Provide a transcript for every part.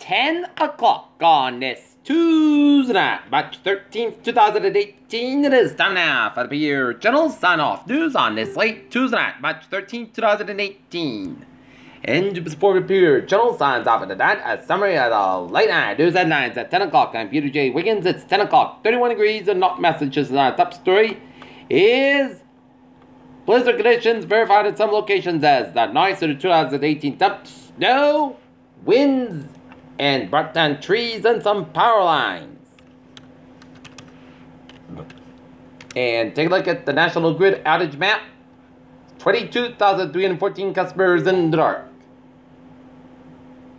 10 o'clock on this Tuesday night, March 13th, 2018. It is time now for the Beer Journal sign-off news on this late Tuesday night, March 13th, 2018. And before the Beer Journal signs off at the night, a summary of the late night news headlines at 10 o'clock. I'm Peter J. Wiggins. It's 10 o'clock, 31 degrees in North Massachusetts. Our top story is blizzard conditions verified in some locations as the noise of the 2018 dump snow, winds, and brought down trees and some power lines. And take a look at the National Grid outage map. 22,314 customers in the dark,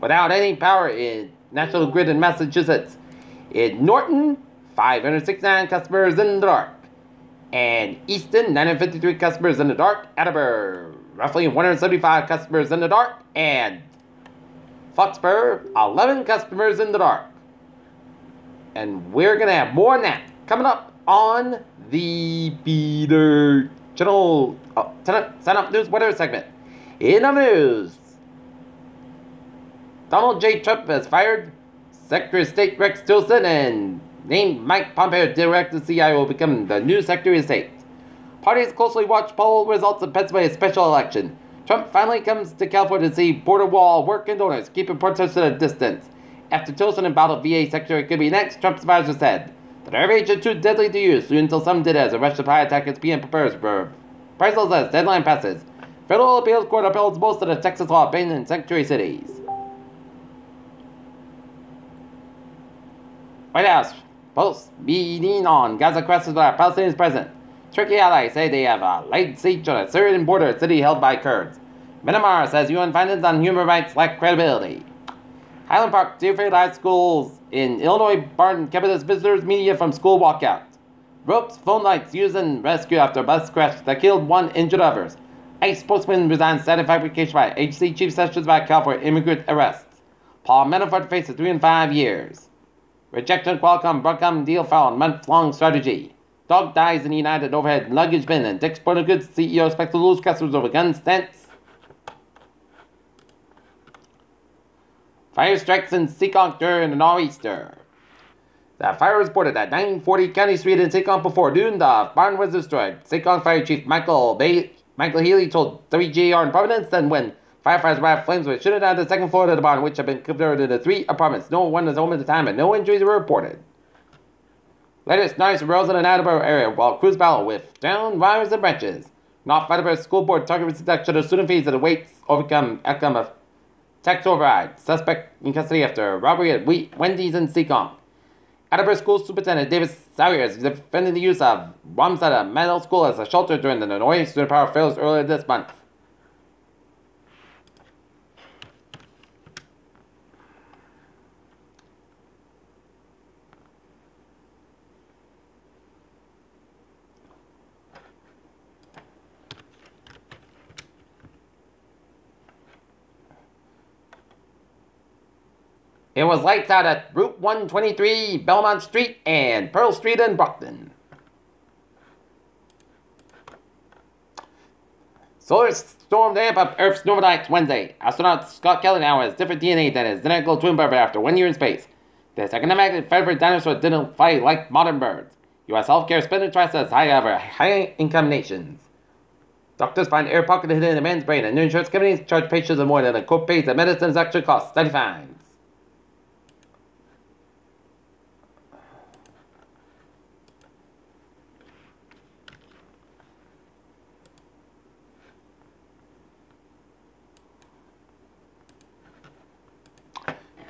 without any power in National Grid in Massachusetts. In Norton, 569 customers in the dark. And Easton, 953 customers in the dark. Attleboro, roughly 175 customers in the dark. And Foxborough, 11 customers in the dark. And we're going to have more on that coming up on the Beer Journal sign up news weather segment. In the news, Donald J. Trump has fired Secretary of State Rex Tillerson and named Mike Pompeo director CIO will become the new Secretary of State. Parties closely watch poll results of Pennsylvania's special election. Trump finally comes to California to see border wall work and donors, keeping protesters at a distance. After Tillerson about a VA secretary could be next, Trump's advisor said, "The nerve agent too deadly to use until some did as a Russian supply attack as PM prepares for priceless as deadline passes. Federal appeals court upholds most of the Texas law banned in sanctuary cities." White House post meeting on Gaza crisis with our Palestinian president. Turkey allies say they have laid siege on a Syrian border city held by Kurds. Myanmar says UN findings on human rights lack credibility. Highland Park, Deerfield High Schools in Illinois barred campus visitors media from school walkout. Ropes, phone lights used in rescue after a bus crash that killed one, injured others. ICE spokesman resigns status fabrication by agency chief Sessions back out for immigrant arrests. Paul Manafort faces 3 and 5 years. Rejected Qualcomm Broadcom deal found month-long strategy. Dog dies in United overhead luggage bin, and Dick's Sporting Goods CEO expects to lose customers over gun stents. Fire strikes in Seekonk during the nor'easter. The fire was reported at 940 County Street in Seekonk before noon. The barn was destroyed. Seekonk Fire Chief Michael Healy told WGR in Providence that when firefighters arrived, flames were shooting out the second floor of the barn, which had been converted into 3 apartments. No one was home at the time, and no injuries were reported. Latest noise arose in the Attleboro area while crews battled with down wires and branches. North Attleboro School Board targeted reduction of student fees that awaits outcome of tax override. Suspect in custody after robbery at Wendy's in Seekonk. Attleboro School Superintendent Davis Sawyers is defending the use of bombs at a middle school as a shelter during the noise student power fails earlier this month. It was lights out at Route 123, Belmont Street, and Pearl Street in Brockton. Solar storm to amp up Earth's northern Wednesday. Astronaut Scott Kelly now has different DNA than his identical twin brother after 1 year in space. This economic favorite dinosaur didn't fly like modern birds. U.S. healthcare spending tries as high over high-income nations. Doctors find air pocket hidden in the man's brain, and new insurance companies charge patients more than the co-pays that medicines actually cost. Study finds.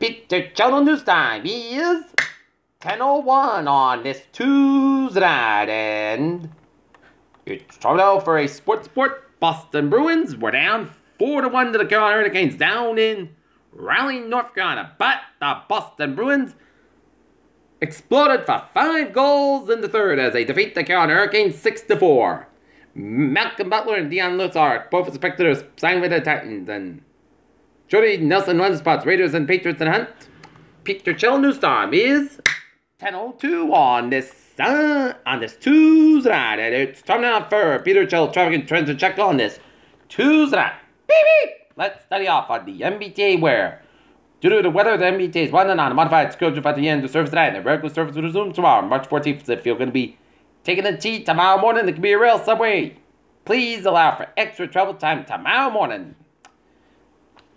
Peter Channel News Time is 10:01 on this Tuesday night, and it's time now for a sport. Boston Bruins were down 4-1 to the Carolina Hurricanes down in Raleigh, North Carolina, but the Boston Bruins exploded for 5 goals in the third as they defeat the Carolina Hurricanes 6-4. Malcolm Butler and Deion Lewis are both expected to sign with the Titans, and Jody Nelson runs spots Raiders and Patriots in Hunt. Peter Channel News Time is 10:02 on this Tuesday night, and it's time now for Peter Channel Traffic and Trends to check on this Tuesday night. Beep beep. Let's study off on the MBTA where Due to the weather, the MBT is running on a modified schedule at the end of service tonight, and the regular service will resume tomorrow, March 14th. If you're going to be taking the T tomorrow morning, it could be a rail subway. Please allow for extra travel time tomorrow morning.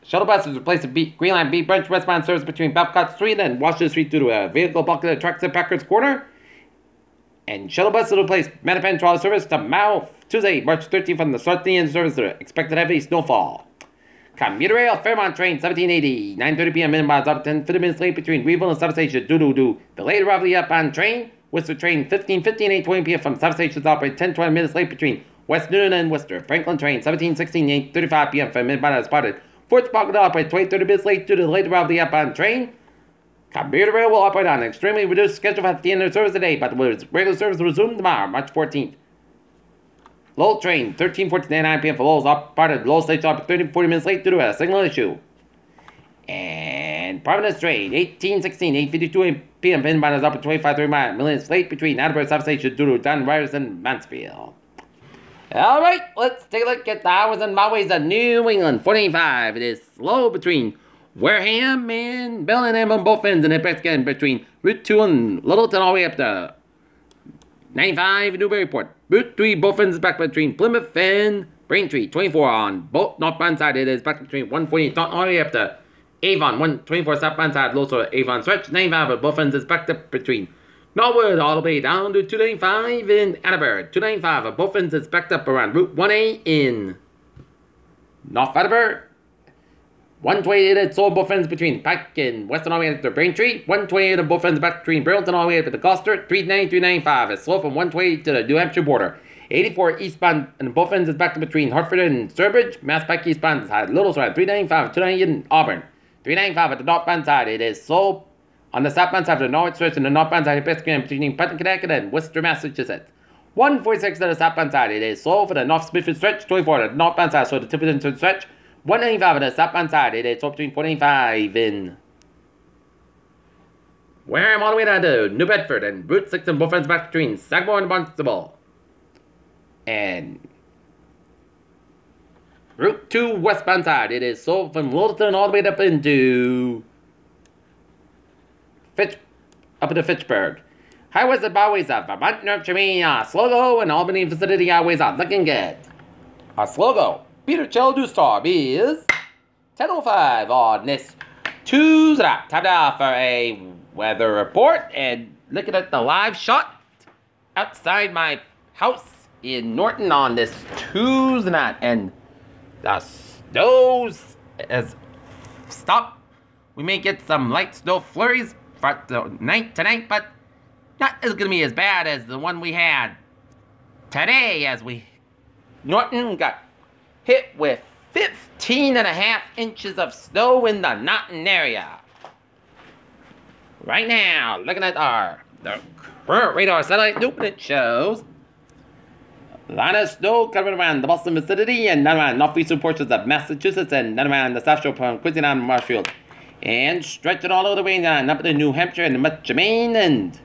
Shuttle buses replace the Green Line B branch westbound service between Babcock Street and Washington Street due to a vehicle blocking the tracks at Packard's Corner. And shuttle buses will replace Mattapan Trolley service tomorrow, Tuesday, March 13th from the start to the end of service to expected heavy snowfall. Commuter Rail Fairmont train 1780, 9:30 p.m. inbound up 10 minutes late between Weevil and substation due. The late arrival of the upbound train, Worcester train 1515, 8:20 p.m. from substations operate 10-20 minutes late between West Newton and Worcester. Franklin train 1716, 8:35 p.m. from inbound as spotted. Fort Sparkle will operate 20-30 minutes late due to the late arrival of the outbound train. Commuter Rail will operate on an extremely reduced schedule at the end of the service today, but regular service will resume tomorrow, March 14th. Lowell train 13:14 9 p.m. for Lowell's operated Lowell station operated 30-40 minutes late due to a signal issue. And Providence train 1816 8:52 p.m. inbound is up at 25-30 minutes late between Attleboro substation due to Don Ryers and Mansfield. Alright, let's take a look at the hours and mileways of New England. 485, it is slow between Wareham and Bellingham on both ends, and it breaks again between Route 2 and Littleton all the way up to 95 in Newburyport. Route 3 both ends is back between Plymouth and Braintree. 24 on both northbound side, it is back between 140 all the way up to Avon. 124 southbound side, also Avon stretch. 95 at both ends is backed up between Norwood all the way down to 295 in Attleboro. 295 at both ends is backed up around Route 1A in North Attleboro. 128 at sold both ends between Pike and Western all the way up to Braintree. 128 at both ends back between Burlington all the way up to Gloucester. 390, 395 is slow from 128 to the New Hampshire border. 84 eastbound and both ends is back between Hartford and Sturbridge. Mass Pike eastbound side, Little Side. 395, 298 in Auburn. 395 at the northbound side, it is slow on the southbound side of the Norwich Stretch and the northbound side of Piscataway between Putnam, Connecticut and Worcester, Massachusetts. 146 to the southbound side, it is slow for the North Smithfield Stretch. 24 to the northbound side, so the Tiverton Stretch. 195 on the southbound side, it is slow between 495 in Wareham all the way down to New Bedford, and Route 6 and both ends back between Sagamore and Barnstable. And Route 2 westbound side, it is slow from Littleton all the way up into up into Fitchburg. Highways and byways of Vermont, North Germany, Sligo, and Albany vicinity highways are looking good. Sligo, Peter Childu Star is 10:05 on this Tuesday. Time now for a weather report, and looking at the live shot outside my house in Norton on this Tuesday night, and the snows has stopped. We may get some light snow flurries for the night tonight, but not as going to be as bad as the one we had today, as Norton got hit with 15.5 inches of snow in the Norton area. Right now, looking at the current radar satellite loop, it shows a lot of snow covering around the Boston vicinity and around northeastern portions of Massachusetts and around the South Shore from Quincy down to Marshfield. And stretching all over the way down up to New Hampshire and much of Maine, and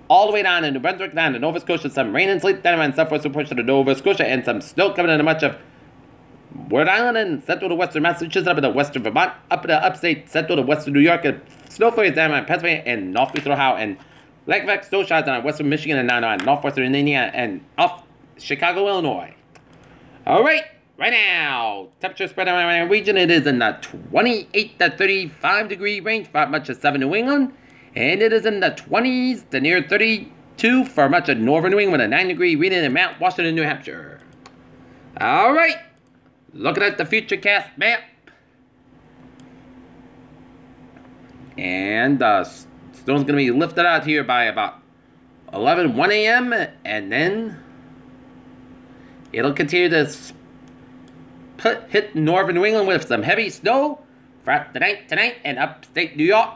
all the way down to New Brunswick, down to Nova Scotia. Some rain and sleet down around southwestern portion of Nova Scotia, and some snow coming into much of Rhode Island and central to western Massachusetts, up into western Vermont, up into upstate central to western New York, and snow flurries down around Pennsylvania and northeastern Ohio, and lake effect snow showers down western Michigan and down around northwestern Indiana and off Chicago, Illinois. All right. Right now, temperature spread around our region, it is in the 28 to 35 degree range for much of southern New England. And it is in the 20s to near 32 for much of northern New England, a 9 degree reading in Mount Washington, New Hampshire. Alright, looking at the Futurecast map. And the stone's going to be lifted out here by about 1 a.m. And then it'll continue to hit northern New England with some heavy snow throughout the night tonight, and upstate New York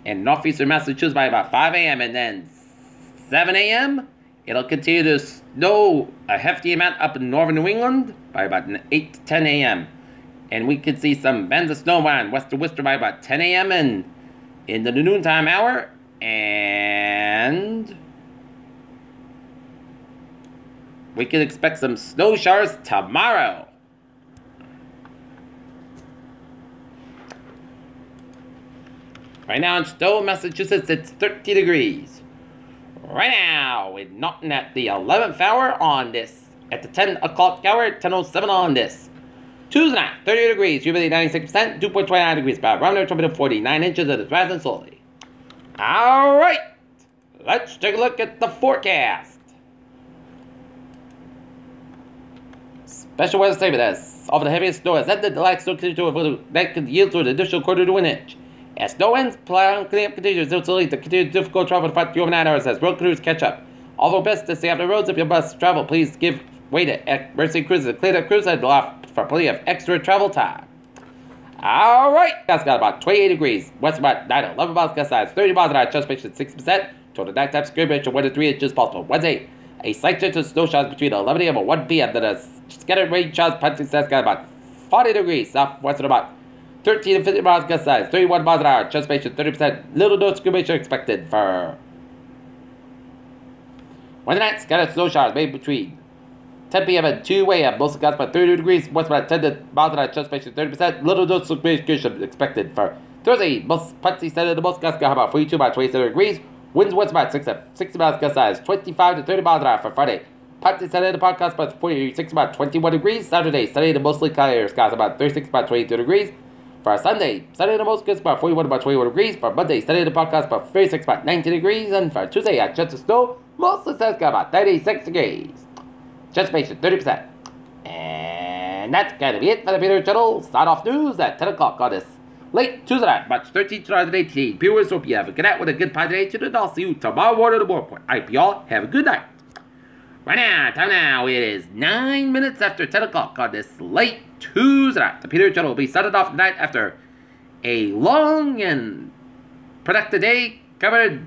and northeastern Massachusetts by about 5 a.m. And then 7 a.m. it'll continue to snow a hefty amount up in northern New England by about 8 to 10 a.m. And we could see some bands of snow around west of Worcester by about 10 a.m. and into the noontime hour. And we can expect some snow showers tomorrow. Right now in Stowe, Massachusetts, it's 30 degrees. Right now, we're not at the 11th hour on this. At the 10 o'clock hour, 10:07 on this. Tuesday night, 30 degrees, humidity 96%, 2.29 degrees, barometer temperature 49 inches, and it's rising slowly. Alright, let's take a look at the forecast. Special weather statement as over the heaviest snow has ended, the light snow continues to avoid that could yield to an additional quarter to an inch. As snow ends, plowing cleanup continues to continue difficult travel to 5 to over 9 hours as road crews catch up. Although best to stay off the roads if you must travel, please give way to emergency cruises and clean up cruise and allow for plenty of extra travel time. Alright, that's got about 28 degrees. West about 9 to 11 miles gust size, 30 miles an hour, chest patient 60%. Total nighttime screen ratio 1 to 3 inches possible. Wednesday, a slight chance of snow showers between 11 a.m. and 1 p.m. Then a scattered rain showers, punching size got about 40 degrees. Southwestern about 13 to 50 miles gust size, 31 miles an hour, chest patient 30%. Little no screen ratio expected for Wednesday night. Scattered snow showers made between 10 p.m. and 2 a.m. Mostly gusts by 30 degrees. West about 10 to miles an hour, chest patient 30%. Little no screen ratio expected for Thursday. Most punty center, the most gusts got about 42 by 27 degrees. Winds west about 60 miles gust size, 25 to 30 miles an hour for Friday. Punty center, the podcast about 46 about 21 degrees. Saturday, sunny to mostly clear skies about 36 about 22 degrees. For Sunday, sunny to most gusts about 41 about 21 degrees. For Monday, sunny to podcast about 36 about 19 degrees. And for Tuesday, a chance of snow, mostly skies got about 36 degrees. Anticipation 30%. And that's going to be it for the Peter Channel. Start off news at 10 o'clock on this late Tuesday night, March 13th, 2018. Viewers, hope you have a good night with a good positive, and I'll see you tomorrow morning at the Morport. I hope you all have a good night. Right now, time now, it is 9 minutes after 10 o'clock on this late Tuesday night. The Peter Channel will be started off tonight after a long and productive day covered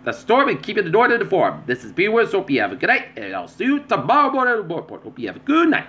the storm and keeping the door to the form. This is Viewers, hope you have a good night, and I'll see you tomorrow morning at the Morport. Hope you have a good night.